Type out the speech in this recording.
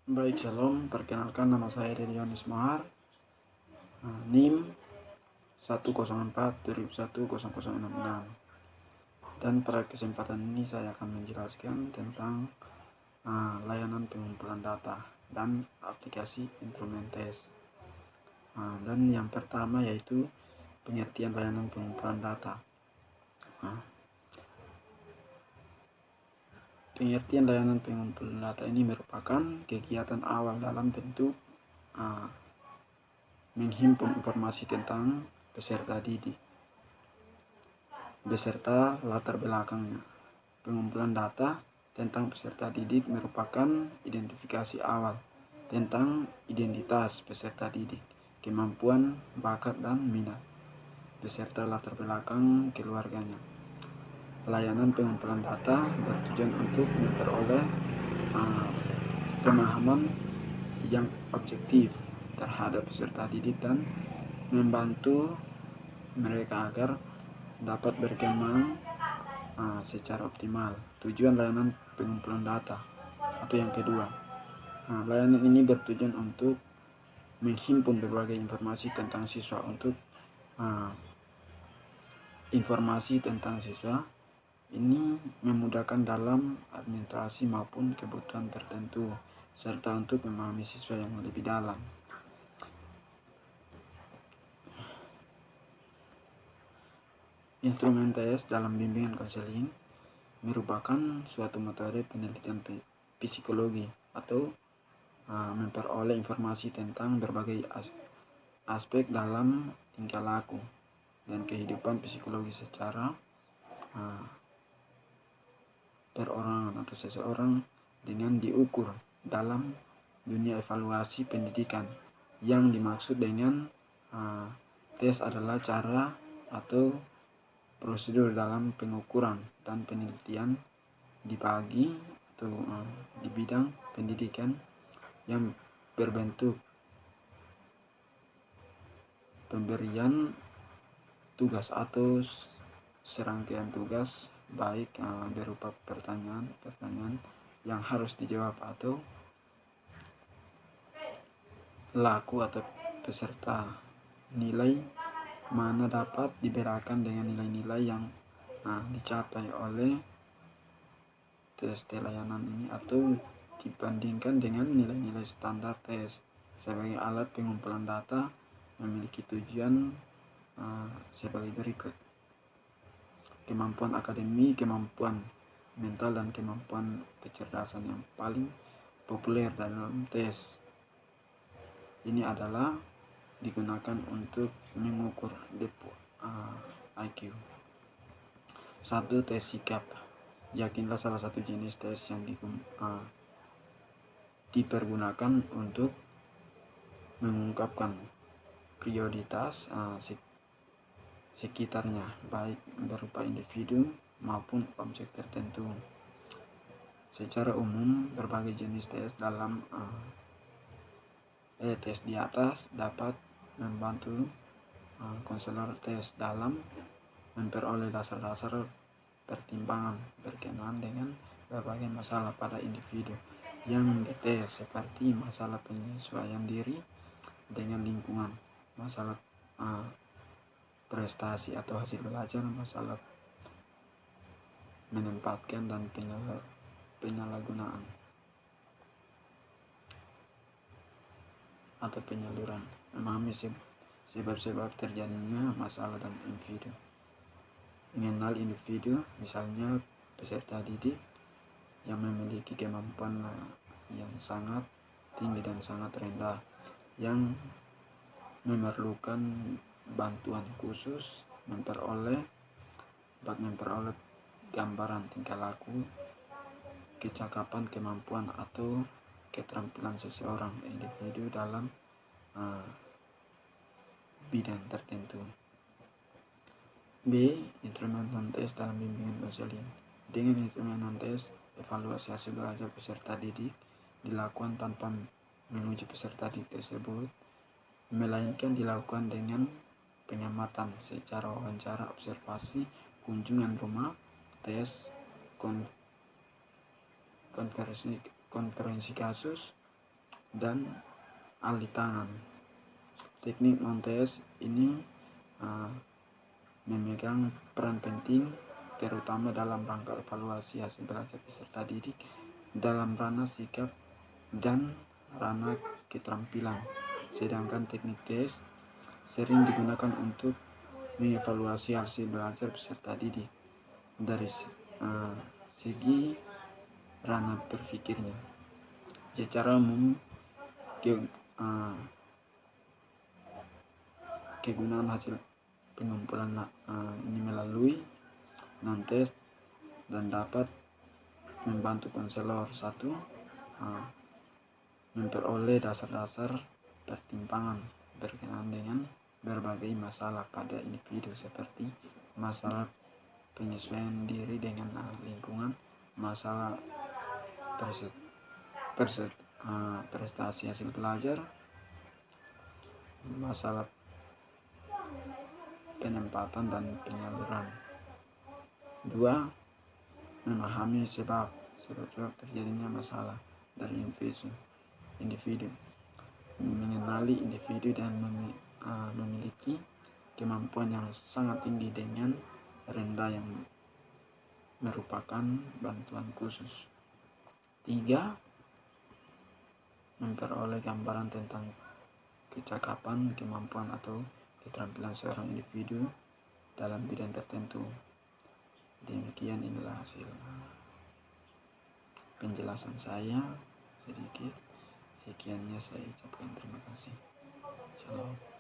Baik, shalom. Perkenalkan, nama saya Dedionis Mohar, NIM 104/2001-0066. Dan pada kesempatan ini saya akan menjelaskan tentang layanan pengumpulan data dan aplikasi instrumen tes. Dan yang pertama yaitu pengertian layanan pengumpulan data. Pengertian layanan pengumpulan data ini merupakan kegiatan awal dalam bentuk menghimpun informasi tentang peserta didik beserta latar belakangnya. Pengumpulan data tentang peserta didik merupakan identifikasi awal tentang identitas peserta didik, kemampuan, bakat, dan minat, beserta latar belakang keluarganya. Layanan pengumpulan data bertujuan untuk memperoleh pemahaman yang objektif terhadap peserta didik dan membantu mereka agar dapat berkembang secara optimal. Tujuan layanan pengumpulan data atau yang kedua, layanan ini bertujuan untuk menghimpun berbagai informasi tentang siswa informasi tentang siswa ini memudahkan dalam administrasi maupun kebutuhan tertentu, serta untuk memahami siswa yang lebih dalam. Instrumen tes dalam bimbingan konseling merupakan suatu metode penelitian psikologi atau memperoleh informasi tentang berbagai aspek dalam tingkah laku dan kehidupan psikologi secara perorangan atau seseorang dengan diukur dalam dunia evaluasi pendidikan. Yang dimaksud dengan tes adalah cara atau prosedur dalam pengukuran dan penelitian di bidang pendidikan yang berbentuk pemberian tugas atau serangkaian tugas, baik berupa pertanyaan yang harus dijawab atau laku atau peserta. Nilai mana dapat diberikan dengan nilai-nilai yang dicapai oleh tes layanan ini atau dibandingkan dengan nilai-nilai standar tes. Sebagai alat pengumpulan data memiliki tujuan sebagai berikut: kemampuan akademik, kemampuan mental, dan kemampuan kecerdasan yang paling populer dalam tes ini adalah digunakan untuk mengukur IQ. 1. Tes sikap. Yakinlah salah satu jenis tes yang dipergunakan untuk mengungkapkan prioritas sekitarnya, baik berupa individu maupun objek tertentu. Secara umum, berbagai jenis tes dalam tes di atas dapat membantu konselor tes dalam memperoleh dasar-dasar pertimbangan berkenaan dengan berbagai masalah pada individu yang dites, seperti masalah penyesuaian diri dengan lingkungan, masalah prestasi atau hasil belajar, masalah menempatkan dan penyalahgunaan atau penyaluran. Memahami sebab-sebab terjadinya masalah dan individu. Mengenal individu, misalnya peserta didik yang memiliki kemampuan yang sangat tinggi dan sangat rendah, yang memerlukan bantuan khusus, memperoleh gambaran tingkah laku, kecakapan, kemampuan atau keterampilan seseorang individu dalam bidang tertentu. B. Instrumen non-tes dalam bimbingan konseling. Dengan instrumen non-tes, evaluasi hasil belajar peserta didik dilakukan tanpa menguji peserta didik tersebut, melainkan dilakukan dengan pengamatan secara wawancara, observasi, kunjungan rumah, tes, konferensi kasus, dan ahli tangan. Teknik Montes ini memegang peran penting terutama dalam rangka evaluasi hasil belajar peserta didik dalam ranah sikap dan ranah keterampilan. Sedangkan teknik tes sering digunakan untuk mengevaluasi hasil belajar peserta didik dari segi ranah berpikirnya. Secara umum, kegunaan hasil pengumpulan ini melalui non-tes dan dapat membantu konselor satu memperoleh dasar-dasar pertimbangan berkenaan dengan berbagai masalah pada individu seperti masalah penyesuaian diri dengan lingkungan, masalah prestasi hasil belajar, masalah penempatan dan penyaluran. 2. Memahami sebab terjadinya masalah dari individu. Mengenali individu dan memiliki kemampuan yang sangat tinggi dengan rendah yang merupakan bantuan khusus. 3. Memperoleh gambaran tentang kecakapan, kemampuan atau keterampilan seorang individu dalam bidang tertentu. Demikian inilah hasil penjelasan saya sedikit. Sekiannya saya ucapkan terima kasih. Shalom.